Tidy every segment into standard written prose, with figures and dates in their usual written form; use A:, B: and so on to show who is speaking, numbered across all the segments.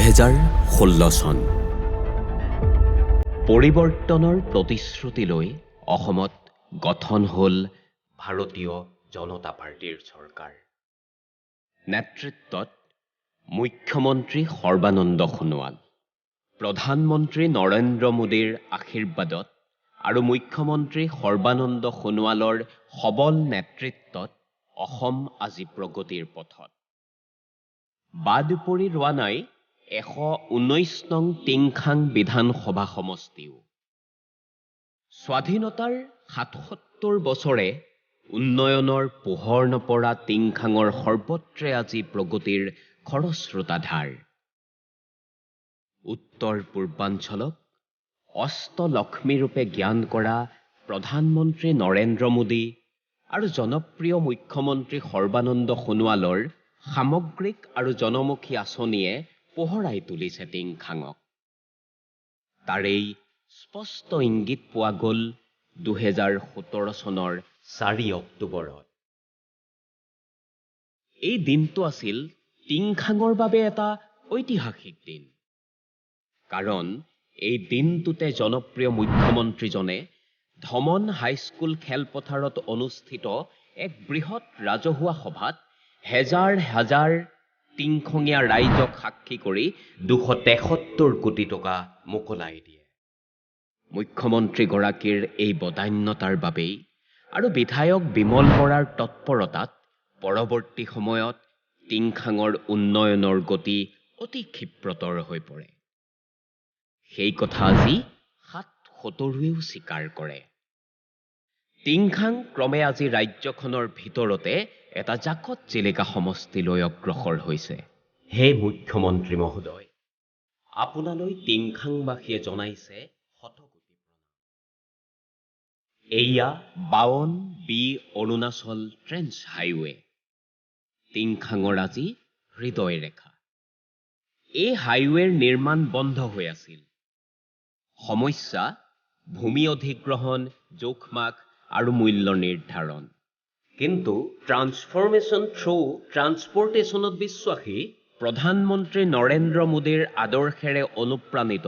A: 2016 চন পৰিৱৰ্তনৰ প্ৰতিশ্ৰুতি লৈ অসমত গঠন হ'ল ভাৰতীয় জনতা পাৰ্টিৰ চৰকাৰ। নেতৃত্বত মুখ্যমন্ত্ৰী সৰ্বানন্দ সোণোৱাল, প্ৰধানমন্ত্ৰী নৰেন্দ্ৰ মোদীৰ আশীৰ্বাদত আৰু মুখ্যমন্ত্ৰী সৰ্বানন্দ সোণোৱালৰ সবল নেতৃত্বত অসম আজি প্ৰগতিৰ পথত। বাদ পৰি ৰোৱা নাই 119 নং টিংখাং বিধানসভা সমষ্টিও। স্বাধীনতাৰ 77 বছৰে উন্নয়নৰ পোহৰ নপৰা টিংখাঙৰ সৰ্বত্ৰে আজি প্ৰগতিৰ খৰস্ৰোতাধাৰ। উত্তৰ পূৰ্বাঞ্চলক অষ্টলক্ষ্মী ৰূপে জ্ঞান কৰা প্ৰধানমন্ত্ৰী নৰেন্দ্ৰ মোদী আৰু জনপ্ৰিয় মুখ্যমন্ত্ৰী সৰ্বানন্দ সোণোৱালৰ সামগ্ৰিক আৰু জনমুখী আঁচনিয়ে পোহৰাই তুলিছে টিংখাঙক। তাৰেই স্পষ্ট ইংগিত পোৱা গ'ল 2017 চনৰ 4 অক্টোবৰত। এই দিনটো আছিল টিংখাঙৰ বাবে এটা ঐতিহাসিক দিন। কাৰণ এই দিনটোতে জনপ্ৰিয় মুখ্যমন্ত্ৰীজনে ধমন হাইস্কুল খেলপথাৰত অনুষ্ঠিত এক বৃহৎ ৰাজহুৱা সভাত হেজাৰ হেজাৰ টিংখঙীয়া ৰাইজক সাক্ষী কৰি 273 কোটি টকা মোকলাই দিয়ে। মুখ্যমন্ত্ৰীগৰাকীৰ এই বদান্যতাৰ বাবেই আৰু বিধায়ক বিমল বৰাৰ তৎপৰতাত পৰৱৰ্তী সময়ত টিংখাঙৰ উন্নয়নৰ গতি অতি ক্ষিপ্ৰতৰ হৈ পৰে। সেই কথা আজি ৭৭ৱেও স্বীকাৰ কৰে। টিংখাং ক্ৰমে আজি ৰাজ্যখনৰ ভিতৰতে এটা জাকত জিলিকা সমষ্টিলৈ অগ্ৰসৰ হৈছে। হে মুখ্যমন্ত্ৰী মহোদয়, আপোনালৈ টিংখাংবাসীয়ে জনাইছে শতকোটি প্ৰণাম। এয়া 52B অৰুণাচল ট্ৰেন্স হাইৱে। টিংখাঙৰ আজি হৃদয় ৰেখা। এই হাইৱেৰ নিৰ্মাণ বন্ধ হৈ আছিল। সমস্যা ভূমি অধিগ্ৰহণ, জোখমাখ আৰু মূল্য নিৰ্ধাৰণ। কিন্তু ট্ৰান্সফৰমেশ্যন থ্ৰু ট্ৰান্সপৰ্টেশ্যনত বিশ্বাসী প্ৰধানমন্ত্ৰী নৰেন্দ্ৰ মোদীৰ আদৰ্শেৰে অনুপ্ৰাণিত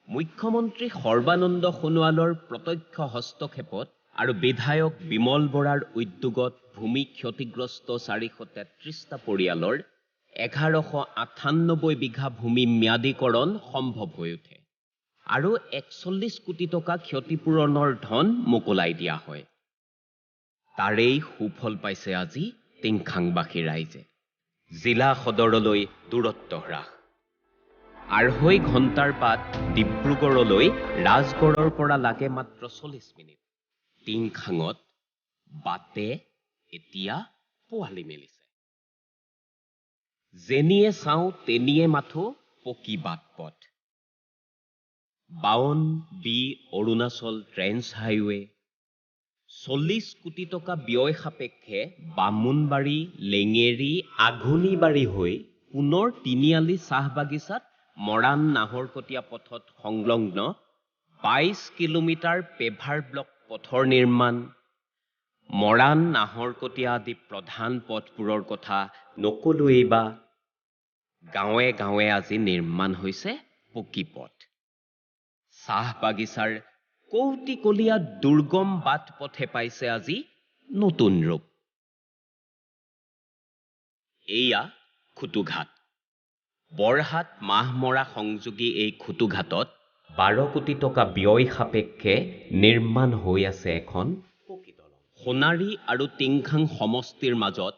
A: মুখ্যমন্ত্ৰী সৰ্বানন্দ সোণোৱালৰ প্ৰত্যক্ষ হস্তক্ষেপত আৰু বিধায়ক বিমল বৰাৰ উদ্যোগত ভূমি ক্ষতিগ্ৰস্ত 433টা পৰিয়ালৰ 1198 বিঘা ভূমি ম্যাদীকৰণ সম্ভৱ হৈ উঠে আৰু 41 কোটি টকা ক্ষতিপূৰণৰ ধন মোকলাই দিয়া হয়। তাৰেই সুফল পাইছে আজি টিংখাংবাসী ৰাইজে। জিলা সদৰলৈ দূৰত্ব হ্ৰাস, 2.5 ঘণ্টাৰ বাট ডিব্ৰুগড়লৈ ৰাজগড়ৰ পৰা লাগে মাত্ৰ 40 মিনিট। টিংখাঙত বাটে এতিয়া পোৱালি মেলিছে। যেনিয়ে চাওঁ তেনিয়ে মাথো পকী বাট পথ। 52B অৰুণাচল ট্ৰেন্স হাইৱে, 40 কোটি টকা ব্যয় সাপেক্ষে বামুণবাৰী, লেঙেৰী, আঘোনিবাৰী হৈ পুনৰ তিনিআলি চাহ বাগিচাত মৰাণ নাহৰকটীয়া পথত সংলগ্ন 22 কিলোমিটাৰ পেভাৰ ব্লক পথৰ নিৰ্মাণ, মৰাণ নাহৰকটীয়া আদি প্ৰধান পথবোৰৰ কথা নকলোৱেই বা। গাঁৱে গাঁৱে আজি নিৰ্মাণ হৈছে পকী পথ। চাহ বাগিচাৰ কৌটিকলীয়া দুৰ্গম বাট পথে পাইছে আজি নতুন ৰূপ। এয়া খুটুঘাট। বৰহাট মাহমৰা সংযোগী এই খুটুঘাটত 12 কোটি টকা ব্যয় সাপেক্ষে নিৰ্মাণ হৈ আছে এখন পকী দলং। সোণাৰী আৰু টিংখাং সমষ্টিৰ মাজত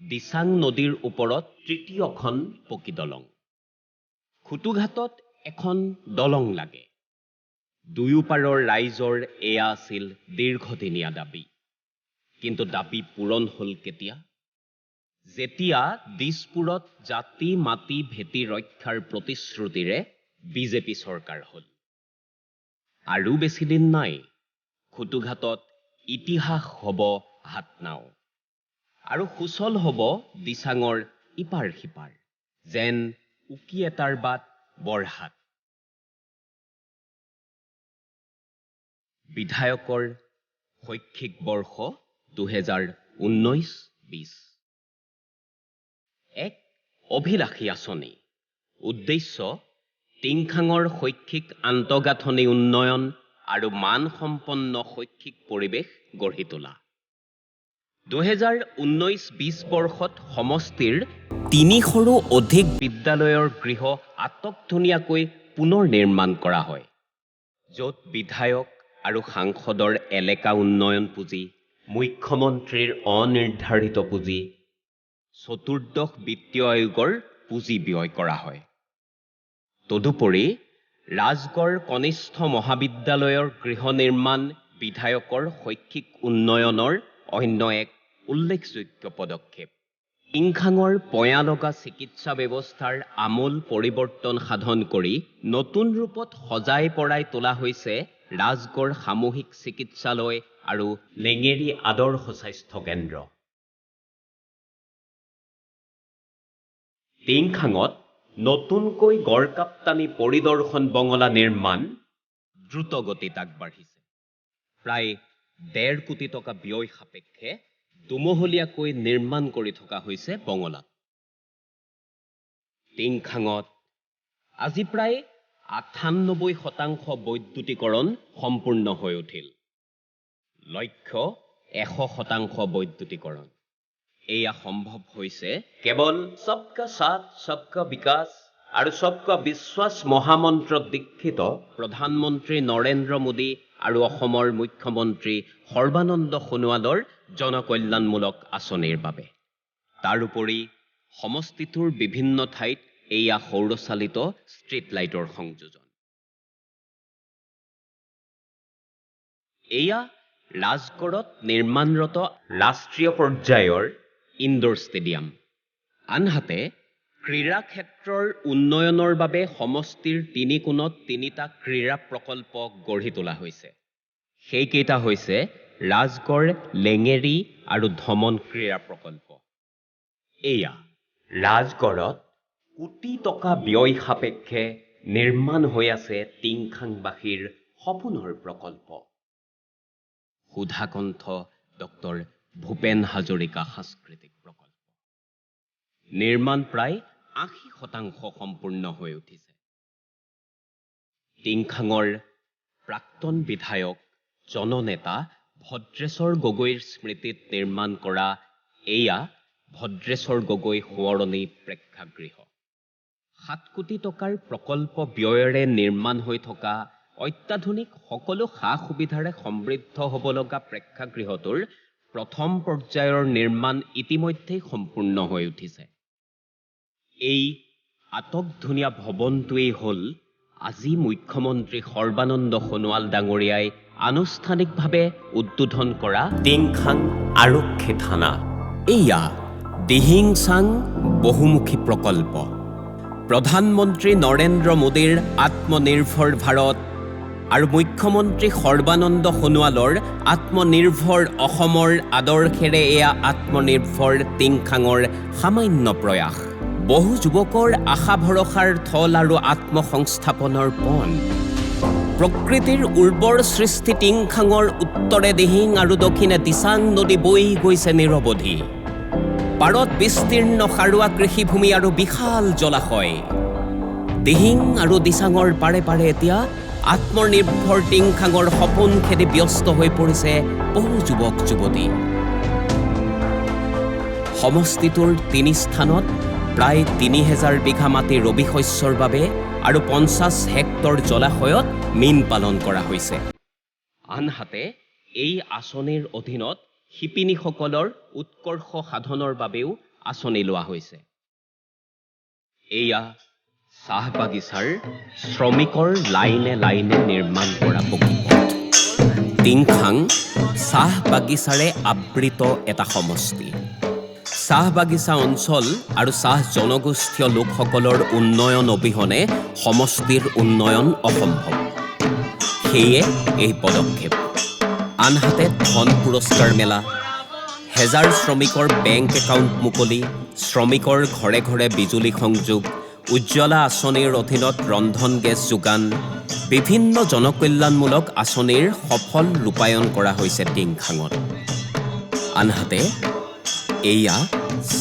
A: দিচাং নদীৰ ওপৰত তৃতীয়খন পকী দলং। খুটুঘাটত এখন দলং লাগে। দুয়োপাৰৰ ৰাইজৰ এয়া আছিল দীৰ্ঘদিনীয়া দাবী। কিন্তু দাবী পূৰণ হ'ল কেতিয়া? যেতিয়া দিছপুৰত জাতি মাটি ভেটি ৰক্ষাৰ প্ৰতিশ্ৰুতিৰে বিজেপি চৰকাৰ হ'ল। আৰু বেছি দিন নাই, খুটুঘাটত ইতিহাস হ'ব হাতনাও আৰু সুচল হ'ব দিচাঙৰ ইপাৰ সিপাৰ, যেন উকি এটাৰ বাট বৰহাট। বিধায়কৰ শৈক্ষিক বৰ্ষ 2019-20। এক অভিলাষী আঁচনি, উদ্দেশ্য টিংখাঙৰ শৈক্ষিক আন্তঃগাঁথনি উন্নয়ন আৰু মানসম্পন্ন শৈক্ষিক পৰিৱেশ গঢ়ি তোলা। 2019-20 বৰ্ষত সমষ্টিৰ 300ৰো অধিক বিদ্যালয়ৰ গৃহ আটকধুনীয়াকৈ পুনৰ নিৰ্মাণ কৰা হয়, য'ত বিধায়ক আৰু সাংসদৰ এলেকা উন্নয়ন পুঁজি, মুখ্যমন্ত্ৰীৰ অনিৰ্ধাৰিত পুঁজি, চতুৰ্দশ বিত্তীয় আয়োগৰ পুঁজি ব্যয় কৰা হয়। তদুপৰি ৰাজগড় কনিষ্ঠ মহাবিদ্যালয়ৰ গৃহ নিৰ্মাণ বিধায়কৰ শৈক্ষিক উন্নয়নৰ অন্য এক উল্লেখযোগ্য পদক্ষেপ। টিংখাঙৰ পয়ালগা চিকিৎসা ব্যৱস্থাৰ আমূল পৰিৱৰ্তন সাধন কৰি নতুন ৰূপত সজাই পৰাই তোলা হৈছে ৰাজগড় সামূহিক চিকিৎসালয় আৰু লেঙেৰী আদৰ্শ স্বাস্থ্য কেন্দ্ৰ। টিংখাঙত নতুনকৈ গড়কাপ্তানি পৰিদৰ্শন বঙলা নিৰ্মাণ দ্ৰুতগতিত আগবাঢ়িছে। প্ৰায় 1.5 কোটি টকা ব্যয় সাপেক্ষে দুমহলীয়াকৈ নিৰ্মাণ কৰি থকা হৈছে বঙলাত। টিংখাঙত আজি প্ৰায় 98% বৈদ্যুতিকৰণ সম্পূৰ্ণ হৈ উঠিল। লক্ষ্য 100% বৈদ্যুতিকৰণ। এয়া সম্ভৱ হৈছে কেৱল সবকা সাথ সবকা বিকাশ আৰু সবকা বিশ্বাস মহামন্ত্ৰ দীক্ষিত প্ৰধানমন্ত্ৰী নৰেন্দ্ৰ মোদী আৰু অসমৰ মুখ্যমন্ত্ৰী সৰ্বানন্দ সোণোৱালৰ জনকল্যাণমূলক আঁচনিৰ বাবে। তাৰোপৰি সমষ্টিটোৰ বিভিন্ন ঠাইত এয়া সৌৰচালিত ষ্ট্ৰীট লাইটৰ সংযোজন। এয়া ৰাজগড়ত নিৰ্মাণৰত ৰাষ্ট্ৰীয় পৰ্যায়ৰ ইনডোৰ ষ্টেডিয়াম। আনহাতে ক্ৰীড়া ক্ষেত্ৰৰ উন্নয়নৰ বাবে সমষ্টিৰ 3 কোণত 3টা ক্ৰীড়া প্ৰকল্প গঢ়ি তোলা হৈছে। সেইকেইটা হৈছে ৰাজগড়, লেঙেৰী আৰু ধমন ক্ৰীড়া প্ৰকল্প। এয়া ৰাজগড়ত কোটি টকা ব্যয় সাপেক্ষে নিৰ্মাণ হৈ আছে টিংখাংবাসীৰ সপোনৰ প্ৰকল্প। সুধাকণ্ঠ ডক্টৰ ভূপেন হাজৰিকা সাংস্কৃতিক প্ৰকল্প। নিৰ্মাণ প্ৰায় 80% সম্পূৰ্ণ হৈ উঠিছে। টিংখাঙৰ প্ৰাক্তন বিধায়ক জননেতা ভদ্ৰেশ্বৰ গগৈৰ স্মৃতিত নিৰ্মাণ কৰা এয়া ভদ্ৰেশ্বৰ গগৈ সোঁৱৰণী প্ৰেক্ষাগৃহ। 7 কোটি টকাৰ প্ৰকল্প ব্যয়েৰে নিৰ্মাণ হৈ থকা অত্যাধুনিক সকলো সা সুবিধাৰে সমৃদ্ধ হ'ব লগা প্ৰেক্ষাগৃহটোৰ প্ৰথম পৰ্যায়ৰ নিৰ্মাণ ইতিমধ্যেই সম্পূৰ্ণ হৈ উঠিছে। এই আটকধুনীয়া ভৱনটোৱেই হ'ল আজি মুখ্যমন্ত্ৰী সৰ্বানন্দ সোণোৱাল ডাঙৰীয়াই আনুষ্ঠানিকভাৱে উদ্বোধন কৰা টিংখাং আৰক্ষী থানা। এয়া দিহিংচাং বহুমুখী প্ৰকল্প। প্ৰধানমন্ত্ৰী নৰেন্দ্ৰ মোদীৰ আত্মনিৰ্ভৰ ভাৰত আৰু মুখ্যমন্ত্ৰী সৰ্বানন্দ সোণোৱালৰ আত্মনিৰ্ভৰ অসমৰ আদৰ্শেৰে এয়া আত্মনিৰ্ভৰ টিংখাঙৰ সামান্য প্ৰয়াস। বহু যুৱকৰ আশা ভৰসাৰ থল আৰু আত্মসংস্থাপনৰ পণ। প্ৰকৃতিৰ উৰ্বৰ সৃষ্টি টিংখাঙৰ উত্তৰে দিহিং আৰু দক্ষিণে দিচাং নদী বৈ গৈছে নিৰৱধি। পাৰত বিস্তীৰ্ণ সাৰুৱা কৃষিভূমি আৰু বিশাল জলাশয়। দিহিং আৰু দিচাঙৰ পাৰে পাৰে এতিয়া আত্মনিৰ্ভৰ টিংখাঙৰ সপোন খেদি ব্যস্ত হৈ পৰিছে বহু যুৱক যুৱতী। সমষ্টিটোৰ 3 স্থানত প্ৰায় 3000 বিঘা মাটি ৰবি শস্যৰ বাবে আৰু 50 হেক্টৰ জলাশয়ত মীন পালন কৰা হৈছে। আনহাতে এই আঁচনিৰ অধীনত শিপিনীসকলৰ উৎকৰ্ষ সাধনৰ বাবেও আঁচনি লোৱা হৈছে। এয়া চাহ বাগিচাৰ শ্ৰমিকৰ লাইনে লাইনে নিৰ্মাণ কৰা পকীপথ। টিংখাং চাহ বাগিচাৰে আবৃত এটা সমষ্টি। চাহ বাগিচা অঞ্চল আৰু চাহ জনগোষ্ঠীয় লোকসকলৰ উন্নয়ন অবিহনে সমষ্টিৰ উন্নয়ন অসম্ভৱ। সেয়ে এই পদক্ষেপ। আনহাতে ধন পুৰস্কাৰ মেলা, হেজাৰ শ্ৰমিকৰ বেংক একাউণ্ট মুকলি, শ্ৰমিকৰ ঘৰে ঘৰে বিজুলী সংযোগ, উজ্জ্বলা আঁচনিৰ অধীনত ৰন্ধন গেছ যোগান, বিভিন্ন জনকল্যাণমূলক আঁচনিৰ সফল ৰূপায়ণ কৰা হৈছে টিংখাঙত। আনহাতে এয়া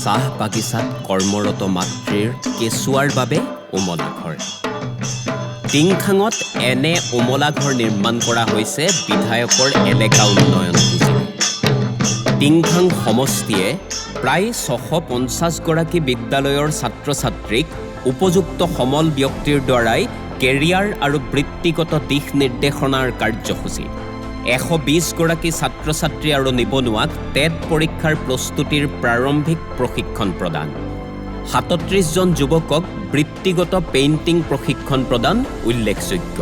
A: চাহ বাগিচাত কৰ্মৰত মাতৃৰ কেঁচুৱাৰ বাবে উমলা ঘৰ। টিংখাঙত এনে উমলা ঘৰ নিৰ্মাণ কৰা হৈছে বিধায়কৰ এলেকা উন্নয়ন পুঁজি। টিংখাং সমষ্টিয়ে প্ৰায় 650 গৰাকী বিদ্যালয়ৰ ছাত্ৰ ছাত্ৰীক উপযুক্ত সমল ব্যক্তিৰ দ্বাৰাই কেৰিয়াৰ আৰু বৃত্তিগত দিশ নিৰ্দেশনাৰ কাৰ্যসূচী, 120 গৰাকী ছাত্ৰ ছাত্ৰী আৰু নিবনুৱাক টেট পৰীক্ষাৰ প্ৰস্তুতিৰ প্ৰাৰম্ভিক প্ৰশিক্ষণ প্ৰদান, 37 জন যুৱকক বৃত্তিগত পেইণ্টিং প্ৰশিক্ষণ প্ৰদান উল্লেখযোগ্য।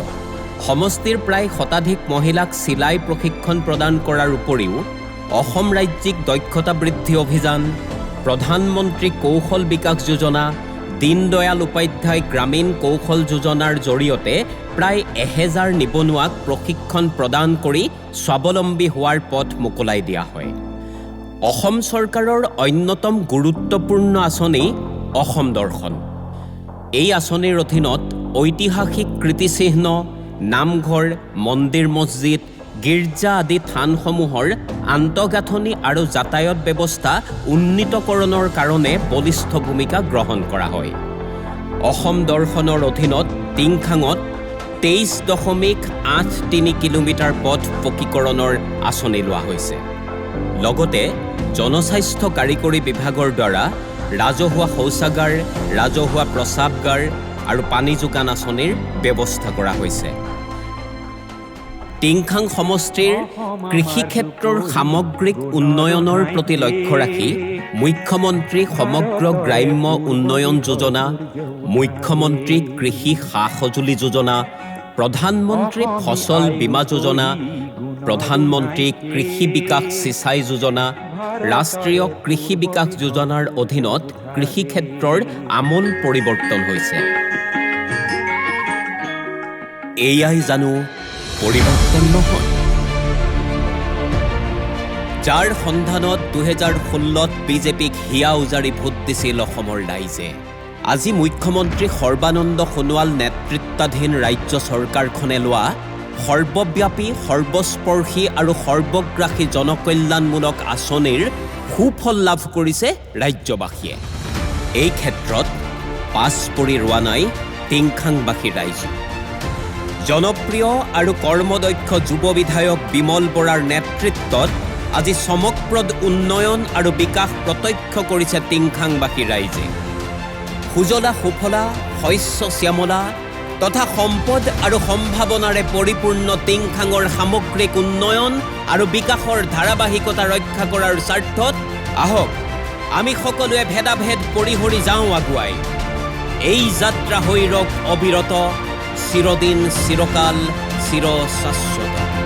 A: সমষ্টিৰ প্ৰায় শতাধিক মহিলাক চিলাই প্ৰশিক্ষণ প্ৰদান কৰাৰ উপৰিও অসম ৰাজ্যিক দক্ষতা বৃদ্ধি অভিযান, প্ৰধানমন্ত্ৰী কৌশল বিকাশ যোজনা, দীনদয়াল উপাধ্যায় গ্ৰামীণ কৌশল যোজনাৰ জৰিয়তে প্ৰায় 1000 নিবনুৱাক প্ৰশিক্ষণ প্ৰদান কৰি স্বাৱলম্বী হোৱাৰ পথ মোকলাই দিয়া হয়। অসম চৰকাৰৰ অন্যতম গুৰুত্বপূৰ্ণ আঁচনি অসম দৰ্শন। এই আঁচনিৰ অধীনত ঐতিহাসিক কীৰ্তিচিহ্ন, নামঘৰ, মন্দিৰ মছজিদ, গীৰ্জা আদি থানসমূহৰ আন্তঃগাঁথনি আৰু যাতায়াত ব্যৱস্থা উন্নীতকৰণৰ কাৰণে বলিষ্ঠ ভূমিকা গ্ৰহণ কৰা হয়। অসম দৰ্শনৰ অধীনত টিংখাঙত 23.83 কিলোমিটাৰ পথ পকীকৰণৰ আঁচনি লোৱা হৈছে। লগতে জনস্বাস্থ্য কাৰিকৰী বিভাগৰ দ্বাৰা ৰাজহুৱা শৌচাগাৰ, ৰাজহুৱা প্ৰস্ৰাৱগাৰ আৰু পানী যোগান আঁচনিৰ ব্যৱস্থা কৰা হৈছে। টিংখাং সমষ্টিৰ কৃষি ক্ষেত্ৰৰ সামগ্ৰিক উন্নয়নৰ প্ৰতি লক্ষ্য ৰাখি মুখ্যমন্ত্ৰী সমগ্ৰ গ্ৰাম্য উন্নয়ন যোজনা, মুখ্যমন্ত্ৰী কৃষি সা-সঁজুলি যোজনা, প্ৰধানমন্ত্ৰী ফচল বীমা যোজনা, প্ৰধানমন্ত্ৰী কৃষি বিকাশ সিঁচাই যোজনা, ৰাষ্ট্ৰীয় কৃষি বিকাশ যোজনাৰ অধীনত কৃষি ক্ষেত্ৰৰ আমূল পৰিৱৰ্তন হৈছে। এয়াই জানো পৰিৱৰ্তন নহয়, যাৰ সন্ধানত 2016 বিজেপিক হিয়া উজাৰি ভোট দিছিল অসমৰ ৰাইজে। আজি মুখ্যমন্ত্ৰী সৰ্বানন্দ সোণোৱাল নেতৃত্বাধীন ৰাজ্য চৰকাৰখনে লোৱা সৰ্বব্যাপী, সৰ্বস্পৰ্শী আৰু সৰ্বগ্ৰাসী জনকল্যাণমূলক আঁচনিৰ সুফল লাভ কৰিছে ৰাজ্যবাসীয়ে। এই ক্ষেত্ৰত পাছ পৰি ৰোৱা নাই টিংখাংবাসী ৰাইজ। জনপ্ৰিয় আৰু কৰ্মদক্ষ যুৱ বিধায়ক বিমল বৰাৰ নেতৃত্বত আজি চমকপ্ৰদ উন্নয়ন আৰু বিকাশ প্ৰত্যক্ষ কৰিছে টিংখাংবাসী ৰাইজে। সুজলা সুফলা, শস্য শ্যামলা তথা সম্পদ আৰু সম্ভাৱনাৰে পৰিপূৰ্ণ টিংখাঙৰ সামগ্ৰিক উন্নয়ন আৰু বিকাশৰ ধাৰাবাহিকতা ৰক্ষা কৰাৰ স্বাৰ্থত আহক আমি সকলোৱে ভেদাভেদ পৰিহৰি যাওঁ আগুৱাই। এই যাত্ৰা হৈ ৰওক অবিৰত, চিৰদিন চিৰকাল চিৰ শাশ্বত।